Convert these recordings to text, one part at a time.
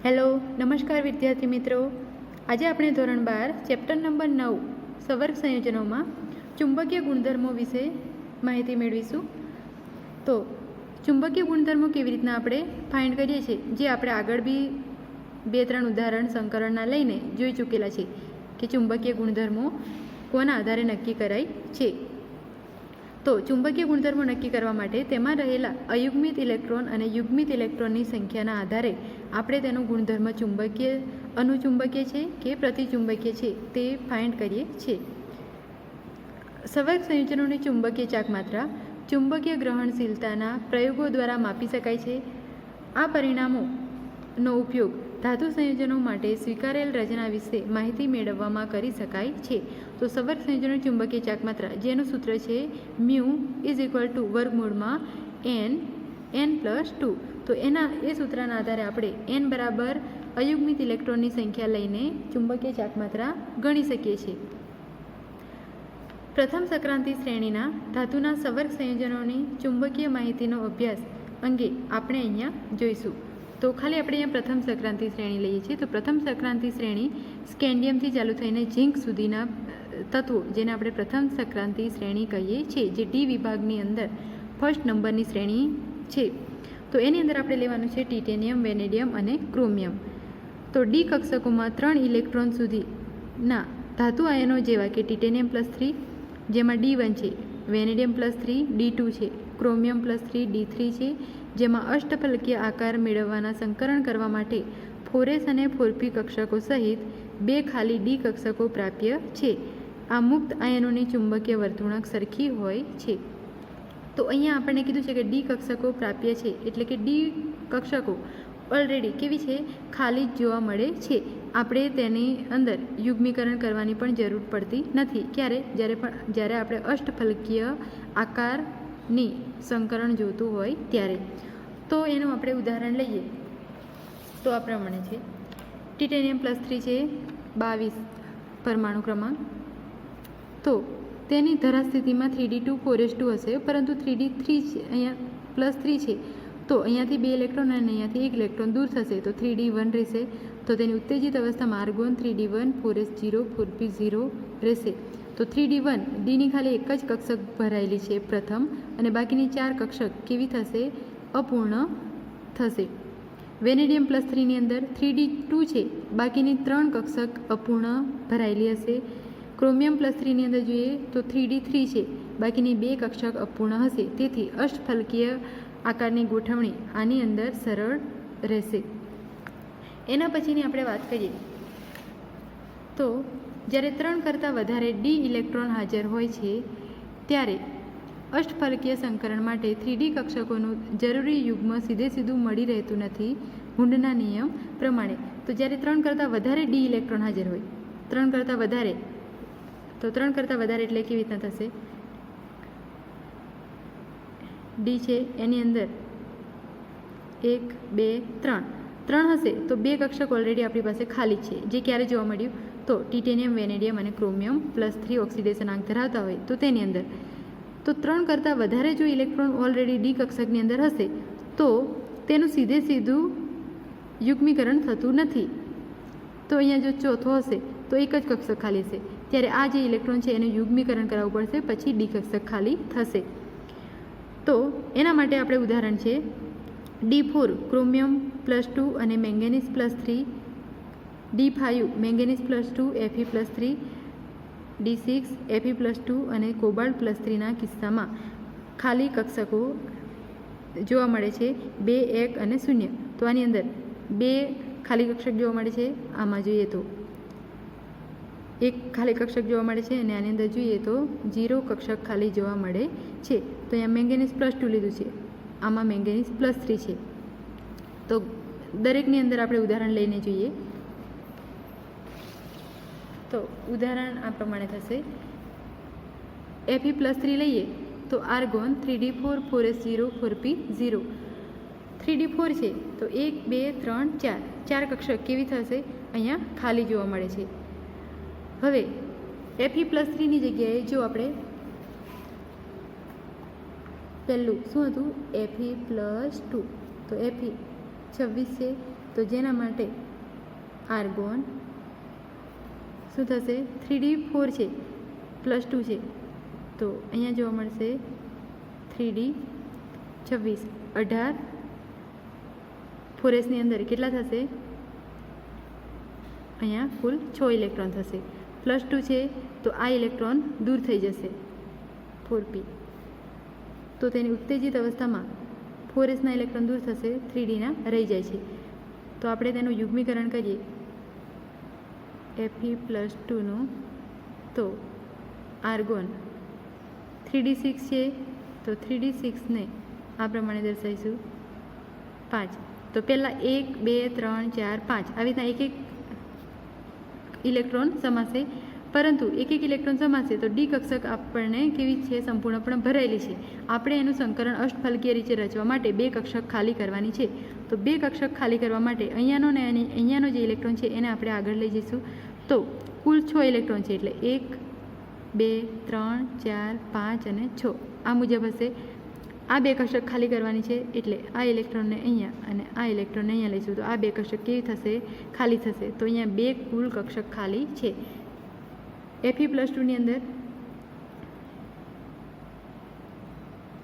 Hello, નમસ્કાર વિદ્યાર્થી મિત્રો. આજે આપણે ધોરણ 12 ચેપ્ટર નંબર 9 સંવર્ગ સંયોજનોમાં ચુંબકીય ગુણધર્મો વિશે માહિતી મેળવીશું. તો ચુંબકીય ગુણધર્મો કેવી રીતના આપણે ફાઇન્ડ કરીએ છીએ, જે આપણે આગળ બી 2-3 ઉદાહરણ સંકરણના લઈને જોઈ ચૂકેલા છે કે ચુંબકીય ગુણધર્મો કોના આધારે નક્કી કરાય છે. તો ચુંબકીય ગુણધર્મો નક્કી કરવા માટે તેમાં રહેલા અયુગ્મિત ઇલેક્ટ્રોન અને યુગ્મિત ઇલેક્ટ્રોનની સંખ્યાના આધારે આપણે તેનો ગુણધર્મ ચુંબકીય, અનુચુંબકીય છે કે પ્રતિચુંબકીય છે તે ફાઇન્ડ કરીએ છીએ. સંવર્ગ સંયોજનોની ચુંબકીય ચાકમાત્રા ચુંબકીય ગ્રહણશીલતાના પ્રયોગો દ્વારા માપી શકાય છે. આ પરિણામોનો ઉપયોગ ધાતુ સંયોજનો માટે સ્વીકારેલ રચના વિશે માહિતી મેળવવામાં કરી શકાય છે. તો સંવર્ગ સંયોજનોની ચુંબકીય ચાકમાત્રા, જેનું સૂત્ર છે μ = n+2. તો એ સૂત્રના આધારે આપણે n બરાબર અયુગ્મિત ઇલેક્ટ્રોનની સંખ્યા લઈને ચુંબકીય ચાકમાત્રા ગણી શકીએ છીએ. પ્રથમ સંક્રાંતિ શ્રેણીના ધાતુના સંવર્ગ સંયોજનોની ચુંબકીય માહિતીનો અભ્યાસ અંગે આપણે અહીંયા જોઈશું. તો ખાલી આપણે અહીંયા પ્રથમ સંક્રાંતિ શ્રેણી લઈએ છીએ. તો પ્રથમ સંક્રાંતિ શ્રેણી સ્કેન્ડિયમથી ચાલુ થઈને ઝિંક સુધીના તત્વો, જેને આપણે પ્રથમ સંક્રાંતિ શ્રેણી કહીએ છીએ, જે ડી વિભાગની અંદર ફર્સ્ટ નંબરની શ્રેણી છે. તો એની અંદર આપણે લેવાનું છે ટિટેનિયમ, વેનેડિયમ અને ક્રોમિયમ. તો ડી કક્ષકોમાં 3 ઇલેક્ટ્રોન સુધીના ધાતુ આયનો જેવા કે ટિટેનિયમ +3, જેમાં D1 છે, વેનેડિયમ +3 D2 છે, ક્રોમિયમ +3 D3 છે, જેમાં અષ્ટફલકીય આકાર મેળવવાના સંકરણ કરવા માટે 4s અને 4p કક્ષકો સહિત 2 ખાલી ડી કક્ષકો પ્રાપ્ય છે. આ મુક્ત આયનોની ચુંબકીય વર્તણૂક સરખી હોય છે. તો અહીંયા આપણને કીધું છે કે ડી કક્ષકો પ્રાપ્ય છે, એટલે કે ડી કક્ષકો ઓલરેડી કેવી છે, ખાલી જ જોવા મળે છે. આપણે તેની અંદર યુગ્મીકરણ કરવાની પણ જરૂર પડતી નથી. જ્યારે આપણે અષ્ટફલકીય આકારની સંકરણ જોતું હોય ત્યારે. તો એનું આપણે ઉદાહરણ લઈએ તો આ પ્રમાણે છે. ટિટેનિયમ +3 છે, 22 પરમાણુ ક્રમાંક. તો તેની ધરાસ્થિતિમાં 3d2 4s2 હશે, પરંતુ 3d3 છે, અહીંયા +3 છે. તો અહીંયાથી 2 ઇલેક્ટ્રોન અને અહીંયાથી 1 ઇલેક્ટ્રોન દૂર થશે, તો 3d1 રહેશે. તો તેની ઉત્તેજિત અવસ્થામાં આર્ગોન 3d1, 4s0, 4p0 રહેશે. તો 3d1 ડીની ખાલી એક જ કક્ષક ભરાયેલી છે પ્રથમ, અને બાકીની 4 કક્ષક કેવી થશે, અપૂર્ણ થશે. વેનેડિયમ +3 ની અંદર 3d2 છે, બાકીની 3 કક્ષક અપૂર્ણ ભરાયેલી હશે. ક્રોમિયમ +3 ની અંદર જોઈએ તો 3d3 છે, બાકીની 2 કક્ષક અપૂર્ણ હશે. તેથી અષ્ટફલકીય આકારની ગોઠવણી આની અંદર સરળ રહેશે. એના પછીની આપણે વાત કરીએ તો જ્યારે 3 કરતાં વધારે ડી ઇલેક્ટ્રોન હાજર હોય છે ત્યારે અષ્ટફલકીય સંકરણ માટે 3d કક્ષકોનું જરૂરી યુગ્મ સીધું મળી રહેતું નથી હુન્ડના નિયમ પ્રમાણે. તો જ્યારે 3 કરતાં વધારે ડી ઇલેક્ટ્રોન હાજર હોય, 3 કરતાં વધારે, તો 3 કરતાં વધારે એટલે કેવી રીતના થશે, ડી છે એની અંદર 1 2 3 હશે, તો 2 કક્ષક ઓલરેડી આપણી પાસે ખાલી છે. જે ક્યારે જોવા મળ્યું, તો ટિટેનિયમ, વેનેડિયમ અને ક્રોમિયમ +3 ઓક્સિડેશન આંક ધરાવતા હોય તો તેની અંદર. તો 3 કરતાં વધારે જો ઇલેક્ટ્રોન ઓલરેડી ડી કક્ષકની અંદર હશે તો તેનું સીધું યુગ્મીકરણ થતું નથી. તો અહીંયા જો ચોથો હશે તો એક જ કક્ષક ખાલી હશે, ત્યારે આ જે ઇલેક્ટ્રોન છે એનું યુગ્મીકરણ કરાવવું પડશે, પછી ડી કક્ષક ખાલી થશે. તો એના માટે આપણે ઉદાહરણ છે D4 ક્રોમિયમ +2 અને manganese +3, D5 manganese +2 Fe+3, D6 Fe+2 અને કોબાલ્ટ +3 ના કિસ્સામાં ખાલી કક્ષકો જોવા મળે છે 2 1 અને 0. તો આની અંદર 2 ખાલી કક્ષક જોવા મળે છે, આમાં જોઈએ તો 1 ખાલી કક્ષક જોવા મળે છે, અને આની અંદર જોઈએ તો 0 કક્ષક ખાલી જોવા મળે છે. તો અહીંયા મેંગેનીઝ +2 લીધું છે, આમાં મેંગેનીઝ +3 છે. તો દરેકની અંદર આપણે ઉદાહરણ લઈને જોઈએ તો ઉદાહરણ આ પ્રમાણે થશે. Fe+3 લઈએ તો argon 3d4 4s0 4p0. 3d4 છે તો 1 2 3 4 કક્ષક કેવી થશે, અહીંયા ખાલી જોવા મળે છે. હવે Fe+3 ની જગ્યાએ જો આપણે પહેલું શું હતું, Fe+2, તો Fe 26 છે, તો જેના માટે આર્ગોન શું થશે 3d4 છે +2 છે તો અહીંયા જોવા મળશે 3d26 18 4s ની અંદર કેટલા થશે અહીંયા કુલ 6 ઇલેક્ટ્રોન થશે +2 છે તો આ ઇલેક્ટ્રોન દૂર થઈ જશે 4p તો તેની ઉત્તેજિત અવસ્થામાં 4sના ઇલેક્ટ્રોન દૂર થશે 3dના રહી જાય છે તો આપણે તેનું યુગ્મીકરણ કરીએ Fe+2નું તો આર્ગોન 3d6 છે તો 3d6ને આ પ્રમાણે દર્શાવીશું 5 તો પહેલાં 1 2 3 4 5 આવી રીતના એક એક ઇલેક્ટ્રોન સમાશે પરંતુ એક એક ઇલેક્ટ્રોન સમાશે તો ડી કક્ષક આપણને કેવી છે સંપૂર્ણપણે ભરાયેલી છે આપણે એનું સંકરણ અષ્ટફલકીય રીતે રચવા માટે 2 કક્ષક ખાલી કરવાની છે તો 2 કક્ષક ખાલી કરવા માટે અહીંયાનો ને અહીંયાનો જે ઇલેક્ટ્રોન છે એને આપણે આગળ લઈ જઈશું તો કુલ 6 ઇલેક્ટ્રોન છે એટલે 1 2 3 4 5 અને 6 આ મુજબ હશે આ 2 કક્ષક ખાલી કરવાની છે એટલે આ ઇલેક્ટ્રોનને અહીંયા અને આ ઇલેક્ટ્રોનને અહીંયા લઈશું તો આ 2 કક્ષક કેવી થશે ખાલી થશે તો અહીંયા 2 કુલ કક્ષક ખાલી છે Fe+2ની અંદર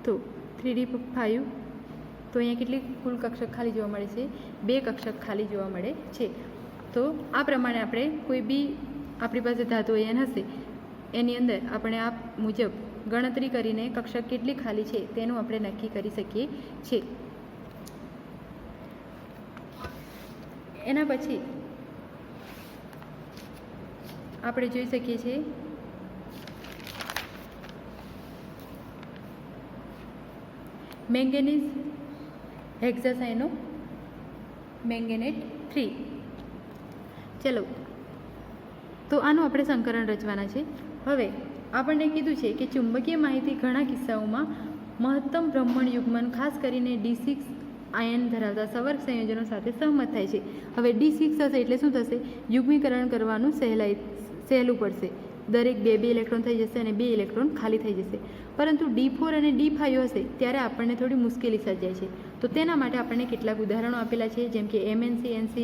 તો 3d5 તો અહીંયા કેટલી કુલ કક્ષક ખાલી જોવા મળે છે 2 કક્ષક ખાલી જોવા મળે છે તો આ પ્રમાણે આપણે કોઈ બી આપણી પાસે ધાતુ અયન હશે એની અંદર આપણે આ મુજબ ગણતરી કરીને કક્ષક કેટલી ખાલી છે તેનું આપણે નક્કી કરી શકીએ છીએ એના પછી આપણે જોઈ શકીએ છીએ મેંગેનીઝ હેક્ઝાસાયનો મેંગેનેટ 3 ચલો તો આનું આપણે સંકરણ રચવાના છે હવે આપણને કીધું છે કે ચુંબકીય માહિતી ઘણા કિસ્સાઓમાં મહત્તમ ભ્રમણ યુગ્મન ખાસ કરીને D6 આયન ધરાવતા સવર્ગ સંયોજનો સાથે સહમત થાય છે હવે D6 હશે એટલે શું થશે યુગ્મીકરણ કરવાનું સહેલું પડશે દરેક 2 ઇલેક્ટ્રોન થઈ જશે અને 2 ઇલેક્ટ્રોન ખાલી થઈ જશે પરંતુ D4 અને D5 હશે ત્યારે આપણને થોડી મુશ્કેલી સર્જાય છે તો તેના માટે આપણને કેટલાક ઉદાહરણો આપેલા છે જેમ કે MnCN6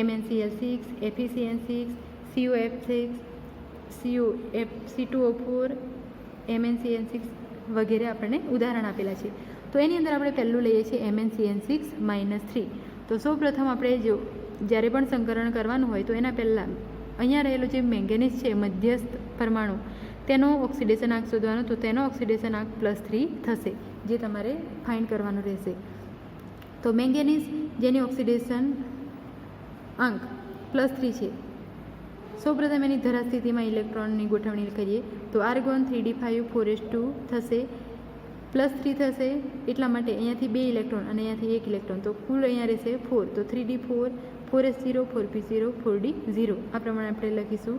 MnCl6 FeCN6 COF6 C2O4 MnCN6 વગેરે આપણને ઉદાહરણ આપેલા છે તો એની અંદર આપણે પહેલું લઈએ છીએ MnCN6 -3 તો સૌપ્રથમ આપણે જ્યારે પણ સંકરણ કરવાનું હોય તો એના પહેલાં અહીંયા રહેલો જે મેંગેનીઝ છે મધ્યસ્થ પરમાણુ તેનો ઓક્સિડેશન આંક શોધવાનો તો તેનો ઓક્સિડેશન આંક +3 થશે જે તમારે ફાઇન્ડ કરવાનું રહેશે તો મેંગેનીઝ જેની ઓક્સિડેશન આંક +3 છે સૌપ્રથમ એની ધરા સ્થિતિમાં ઇલેક્ટ્રોનની ગોઠવણી કરીએ તો આર્ગોન 3d5 4s2 થશે +3 થશે એટલા માટે અહીંયાથી 2 ઇલેક્ટ્રોન અને અહીંયાથી 1 ઇલેક્ટ્રોન તો કુલ અહીંયા રહેશે 4 તો 3d4 4s0 4p0 4d0 આ પ્રમાણે આપણે લખીશું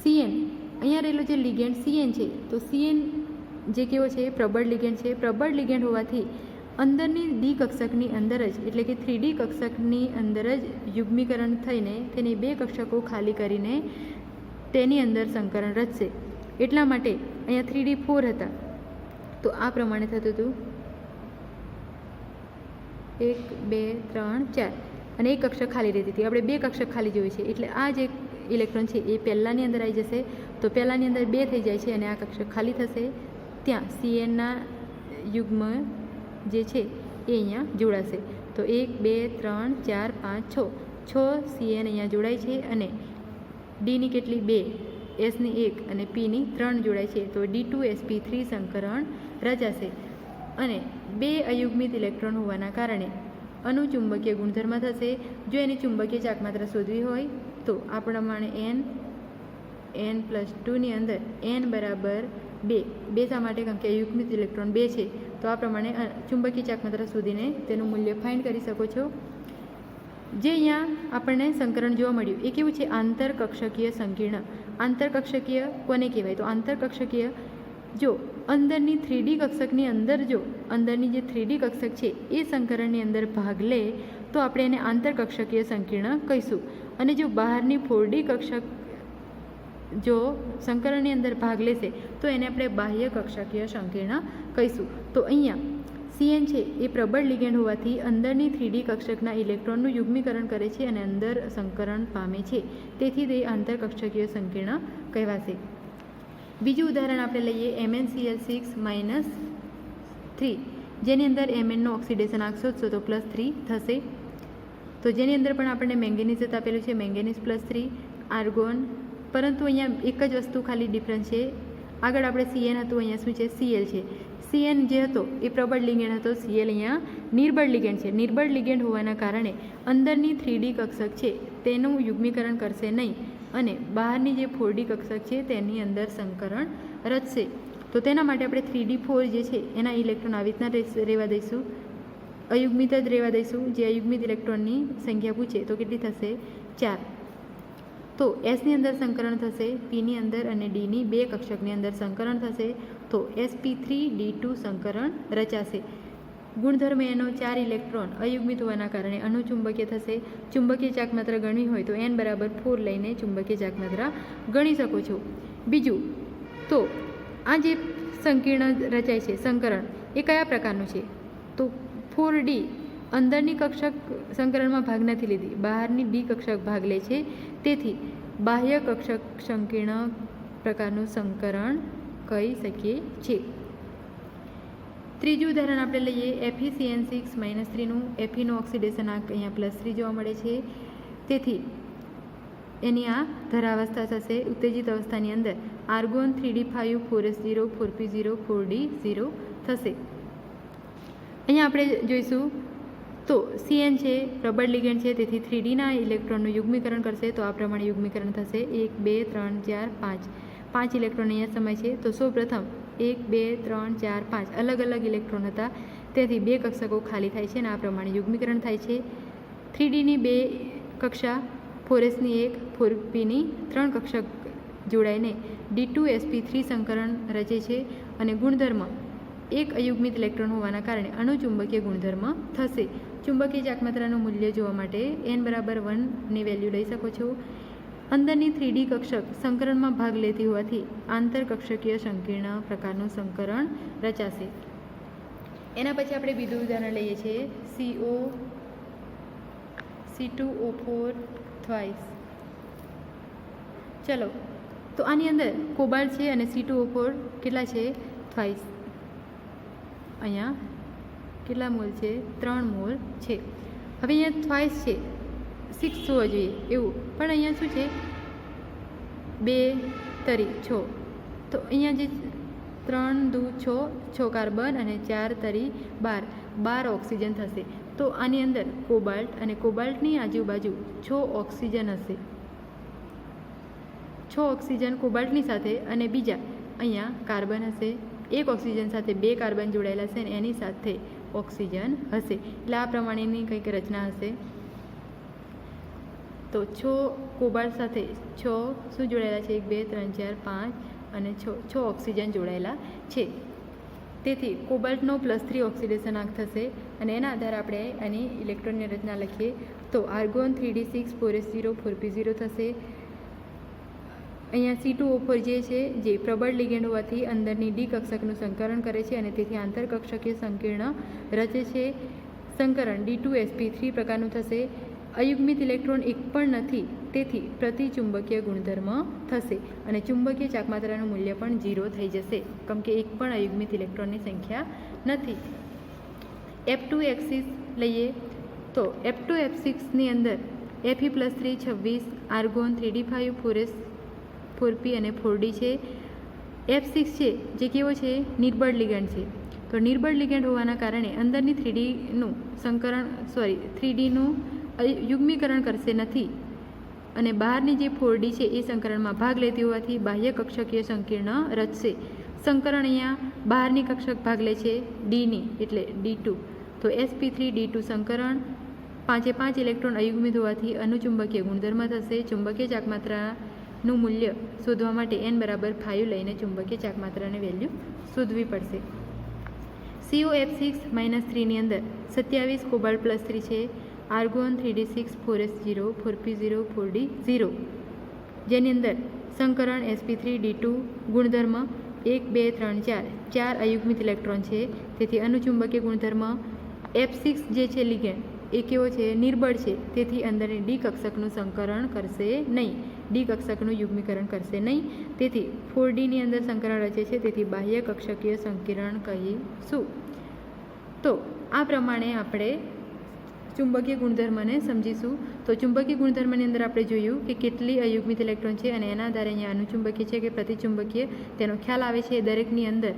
CN અહીંયા રહેલો જે લિગેન્ડ CN છે તો CN જે કેવો છે પ્રબળ લિગેન્ડ છે પ્રબળ લિગેન્ડ હોવાથી અંદરની ડી કક્ષકની અંદર જ એટલે કે 3D કક્ષકની અંદર જ યુગ્મીકરણ થઈને તેની 2 કક્ષકો ખાલી કરીને તેની અંદર સંકરણ રચશે એટલા માટે અહીંયા 3d4 હતા તો આ પ્રમાણે થતું હતું 1 2 3 4 અને એક કક્ષક ખાલી રહેતી હતી આપણે 2 કક્ષક ખાલી જોઈએ છે એટલે આ જે ઇલેક્ટ્રોન છે એ પહેલાંની અંદર આવી જશે તો પહેલાંની અંદર 2 થઈ જાય છે અને આ કક્ષક ખાલી થશે ત્યાં CNના યુગ્મ જે છે એ અહીંયા જોડાશે તો 1 2 3 4 5 6 CN અહીંયા જોડાય છે અને ડીની કેટલી 2 એસની 1 અને પીની 3 જોડાય છે તો D2sp3 સંકરણ રચાશે અને 2 અયુગ્મિત ઇલેક્ટ્રોન હોવાના કારણે અનુચુંબકીય ગુણધર્મ થશે જો એની ચુંબકીય ચાકમાત્રા શોધવી હોય તો આ પ્રમાણે n+2ની અંદર n બરાબર 2 શા માટે કારણ કે અયુગ્મિત ઇલેક્ટ્રોન 2 છે તો આ પ્રમાણે ચુંબકીય ચાકમાત્રા શોધીને તેનું મૂલ્ય ફાઇન્ડ કરી શકો છો જે અહીંયા આપણને સંકરણ જોવા મળ્યું એ કેવું છે આંતરકક્ષકીય સંકીર્ણ આંતરકક્ષકીય કોને કહેવાય તો આંતરકક્ષકીય જો અંદરની 3D કક્ષકની અંદર જો અંદરની જે 3D કક્ષક છે એ સંકરણની અંદર ભાગ લે તો આપણે એને આંતરકક્ષકીય સંકીર્ણ કહીશું અને જો બહારની 4D કક્ષક જો સંકરણની અંદર ભાગ લેશે તો એને આપણે બાહ્ય કક્ષકીય સંકીર્ણ કહીશું તો અહીંયા Cn છે એ પ્રબળ લિગેન્ડ હોવાથી અંદરની 3D કક્ષકના ઇલેક્ટ્રોનનું યુગ્મીકરણ કરે છે અને અંદર સંકરણ પામે છે, તેથી તે આંતરકક્ષકીય સંકીર્ણ કહેવાશે. બીજું ઉદાહરણ આપણે લઈએ MnCl6-3, જેની અંદર Mn નો ઓક્સિડેશન આંક શોધશો તો +3 થશે. તો જેની અંદર પણ આપણને મેંગેનીઝ આપેલું છે, મેંગેનીઝ +3, આર્ગોન, પરંતુ અહીંયા એક જ વસ્તુ ખાલી ડિફરન્સ છે. આગળ આપણે Cn હતું, અહીંયા શું છે Cl છે. Cn જે હતો એ પ્રબળ લિગેન્ડ હતો, Cl અહીંયા નિર્બળ લિગેન્ડ છે. નિર્બળ લિગેન્ડ હોવાના કારણે અંદરની 3D કક્ષક છે તેનું યુગ્મીકરણ કરશે નહીં અને બહારની જે 4D કક્ષક છે તેની અંદર સંકરણ રચશે. તો તેના માટે આપણે 3D4 જે છે એના ઇલેક્ટ્રોન આવી રીતના રહેવા દઈશું, અયુગ્મિત જ રહેવા દઈશું. જે અયુગ્મિત ઇલેક્ટ્રોનની સંખ્યા પૂછે તો કેટલી થશે? 4. તો એસની અંદર સંકરણ થશે, પીની અંદર અને ડીની 2 કક્ષકની અંદર સંકરણ થશે, તો sp3d2 સંકરણ રચાશે. ગુણધર્મ એનો 4 ઇલેક્ટ્રોન અયુગ્મિત હોવાના કારણે અનુચુંબકીય થશે. ચુંબકીય ચાકમાત્રા ગણવી હોય તો n = 4 લઈને ચુંબકીય ચાકમાત્રા ગણી શકો છો. બીજું, તો આ જે સંકીર્ણ રચાય છે સંકરણ એ કયા પ્રકારનું છે? તો 4D અંદરની કક્ષક સંકરણમાં ભાગ નથી લીધી, બહારની ડી કક્ષક ભાગ લે છે, તેથી બાહ્ય કક્ષક સંકીર્ણ પ્રકારનું સંકરણ કહી શકીએ છીએ. ત્રીજું ઉદાહરણ આપણે લઈએ FeCN6-3 નું. Fe નો ઓક્સિડેશન આંક અહીંયા +3 જોવા મળે છે, તેથી એની આ ધરાવસ્થા થશે. ઉત્તેજિત અવસ્થાની અંદર argon 3d5 4s0 4p0 4d0 થશે. અહીંયા આપણે જોઈશું તો Cn છે પ્રબળ લિગેન્ડ છે, તેથી 3Dના ઇલેક્ટ્રોનનું યુગ્મીકરણ કરશે, તો આ પ્રમાણે યુગ્મીકરણ થશે 1 2 3 4 5. 5 ઇલેક્ટ્રોન અહીંયા સમય છે, તો સૌપ્રથમ 1 2 3 4 5 અલગ અલગ ઇલેક્ટ્રોન હતા, તેથી 2 કક્ષકો ખાલી થાય છે અને આ પ્રમાણે યુગ્મીકરણ થાય છે. 3Dની 2 કક્ષા, 4sની 1, 4pની 3 કક્ષક જોડાઈને D2sp3 સંકરણ રચે છે અને ગુણધર્મ એક અયુગ્મિત ઇલેક્ટ્રોન હોવાના કારણે અણુચુંબકીય ગુણધર્મ થશે. ચુંબકીય ચાકમાત્રાનું મૂલ્ય જોવા માટે n = 1ની વેલ્યુ લઈ શકો છો. અંદરની 3D કક્ષક સંકરણમાં ભાગ લેતી હોવાથી આંતરકક્ષકીય સંકીર્ણ પ્રકારનું સંકરણ રચાશે. એના પછી આપણે બીજું ઉદાહરણ લઈએ છીએ C2O4 થ્વાઇસ. ચલો, તો આની અંદર કોબાલ્ટ છે અને C2O4 કેટલા છે? થ્વાઇસ. અહીંયા કેટલા મોલ છે? 3 મોલ છે. હવે અહીંયા થ્વાઇસ છે, 6 હોવો જોઈએ એવું, પણ અહીંયા શું છે 2 તરી 6, તો અહીંયા જે 3 દુ 6 કાર્બન અને 4 તરી 12 ઓક્સિજન થશે. તો આની અંદર કોબાલ્ટ અને કોબાલ્ટની આજુબાજુ 6 ઓક્સિજન હશે, 6 ઓક્સિજન કોબાલ્ટની સાથે અને બીજા અહીંયા કાર્બન હશે. 1 ઓક્સિજન સાથે 2 કાર્બન જોડાયેલા છે અને એની સાથે ઓક્સિજન હશે. એટલે આ પ્રમાણેની કંઈક રચના હશે. તો 6 કોબાલ્ટ સાથે 6 શું જોડાયેલા છે? 1 2 3 4 5 અને 6 ઓક્સિજન જોડાયેલા છે. તેથી કોબાલ્ટનો +3 ઓક્સિડેશન આંક થશે અને એના આધારે આપણે આની ઇલેક્ટ્રોનની રચના લખીએ તો આર્ગોન 3d6 4s0 4p0 થશે. અહીંયા C2O4 જે છે જે પ્રબળ લિગેન્ડ હોવાથી અંદરની ડી કક્ષકનું સંકરણ કરે છે અને તેથી આંતરકક્ષકીય સંકીર્ણ રચે છે. સંકરણ D2sp3 પ્રકારનું થશે. અયુગ્મિત ઇલેક્ટ્રોન એક પણ નથી, તેથી પ્રતિચુંબકીય ગુણધર્મ થશે અને ચુંબકીય ચાકમાત્રાનું મૂલ્ય પણ 0 થઈ જશે, કેમ કે એક પણ અયુગ્મિત ઇલેક્ટ્રોનની સંખ્યા નથી. F2F6 લઈએ તો F2F6ની અંદર Fe+3 26, argon 3d5 4s 4p અને 4d છે. F6 છે જે કેવો છે? નિર્બળ લિગેન્ડ છે. તો નિર્બળ લિગેન્ડ હોવાના કારણે અંદરની 3Dનું યુગ્મીકરણ કરશે નથી અને બહારની જે 4D છે એ સંકરણમાં ભાગ લેતી હોવાથી બાહ્ય કક્ષકીય સંકીર્ણ રચશે. સંકરણ અહીંયા બહારની કક્ષક ભાગ લે છે ડીની, એટલે D2. તો sp3d2 સંકરણ 5 ઇલેક્ટ્રોન અયુગ્મિત હોવાથી અનુચુંબકીય ગુણધર્મ થશે. ચુંબકીય ચાકમાત્રાનું મૂલ્ય શોધવા માટે n = 5 લઈને ચુંબકીય ચાકમાત્રાની વેલ્યુ શોધવી પડશે. COF6-3ની અંદર 27 કોબાલ્ટ +3 છે, argon 3d6 4s0 4p0 4d0, જેની અંદર સંકરણ sp3d2 ગુણધર્મ 1 2 3 4 ચાર અયુગ્મિત ઇલેક્ટ્રોન છે, તેથી અનુચુંબકીય ગુણધર્મ F6 જે છે લિગેન્ડ એ કેવો છે, નિર્બળ છે, તેથી અંદરની ડી કક્ષકનું સંકરણ કરશે નહીં, ડી કક્ષકનું યુગ્મીકરણ કરશે નહીં, તેથી 4D ની અંદર સંકરણ રચે છે, તેથી બાહ્ય કક્ષકીય સંકીર્ણ કહીશું. તો આ પ્રમાણે આપણે ચુંબકીય ગુણધર્મને સમજીશું. તો ચુંબકીય ગુણધર્મની અંદર આપણે જોયું કે કેટલી અયુગ્મિત ઇલેક્ટ્રોન છે અને એના આધારે અહીંયા અનુચુંબકીય છે કે પ્રતિચુંબકીય તેનો ખ્યાલ આવે છે. દરેકની અંદર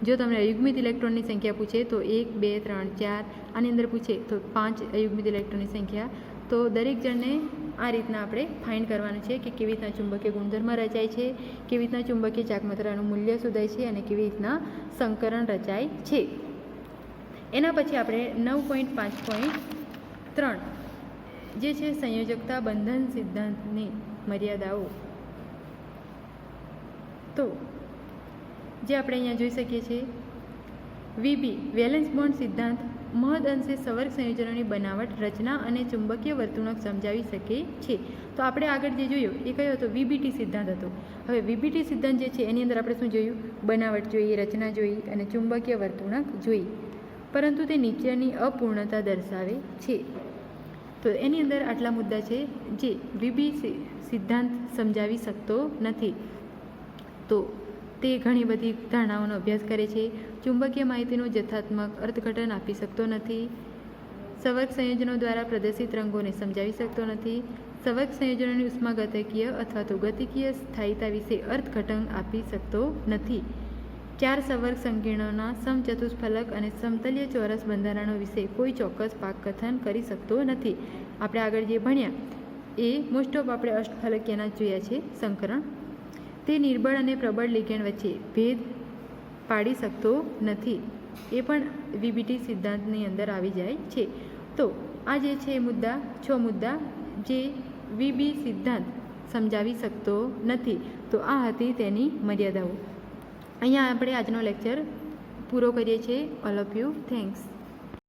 જો તમને અયુગ્મિત ઇલેક્ટ્રોનની સંખ્યા પૂછે તો 1 2 3 4, આની અંદર પૂછે તો 5 અયુગ્મિત ઇલેક્ટ્રોનની સંખ્યા. તો દરેક જણને આ રીતના આપણે ફાઇન્ડ કરવાનું છે કે કેવી રીતના ચુંબકીય ગુણધર્મ રચાય છે, કેવી રીતના ચુંબકીય ચાકમાત્રાનું મૂલ્ય શોધાય છે અને કેવી રીતના સંકરણ રચાય છે. એના પછી આપણે 9.5.3 જે છે સંયોજકતા બંધન સિદ્ધાંતની મર્યાદાઓ. તો જે આપણે અહીંયા જોઈ શકીએ છીએ, વીબી વેલેન્સ બોન્ડ સિદ્ધાંત મહદ અંશે સવર્ગ સંયોજનોની બનાવટ, રચના અને ચુંબકીય વર્તણૂક સમજાવી શકે છે. તો આપણે આગળ જે જોયું એ કયો હતો, વીબીટી સિદ્ધાંત હતો. હવે વીબીટી સિદ્ધાંત જે છે એની અંદર આપણે શું જોયું, બનાવટ જોઈ, રચના જોઈ અને ચુંબકીય વર્તણૂક જોઈ, પરંતુ તે નીચેની અપૂર્ણતા દર્શાવે છે. તો એની અંદર આટલા મુદ્દા છે જે વીબી સિદ્ધાંત સમજાવી શકતો નથી. તો તે ઘણી બધી ધારણાઓનો અભ્યાસ કરે છે. ચુંબકીય માહિતીનું જથ્થાત્મક અર્થઘટન આપી શકતો નથી. સવર્ગ સંયોજનો દ્વારા પ્રદર્શિત રંગોને સમજાવી શકતો નથી. સવર્ગ સંયોજનોની ઉષ્માગતિકીય અથવા તો ગતિકીય સ્થાયીતા વિશે અર્થઘટન આપી શકતો નથી. 4 સવર્ગ સંકીર્ણોના સમચતુષ્ફલક અને સમતલીય ચોરસ બંધારણો વિશે કોઈ ચોક્કસ પાકકથન કરી શકતો નથી. આપણે આગળ જે ભણ્યા એ મોસ્ટ ઓફ આપણે અષ્ટફલકીયના જ જોયા છે સંકરણ. તે નિર્બળ અને પ્રબળ લિગેન્ડ વચ્ચે ભેદ પાડી શકતો નથી. એ પણ વીબીટી સિદ્ધાંતની અંદર આવી જાય છે. તો આ જે છે મુદ્દા 6 મુદ્દા જે વીબી સિદ્ધાંત સમજાવી શકતો નથી. તો આ હતી તેની મર્યાદાઓ. અહીંયા આપણે આજનો લેક્ચર પૂરો કરીએ છીએ. All of you thanks.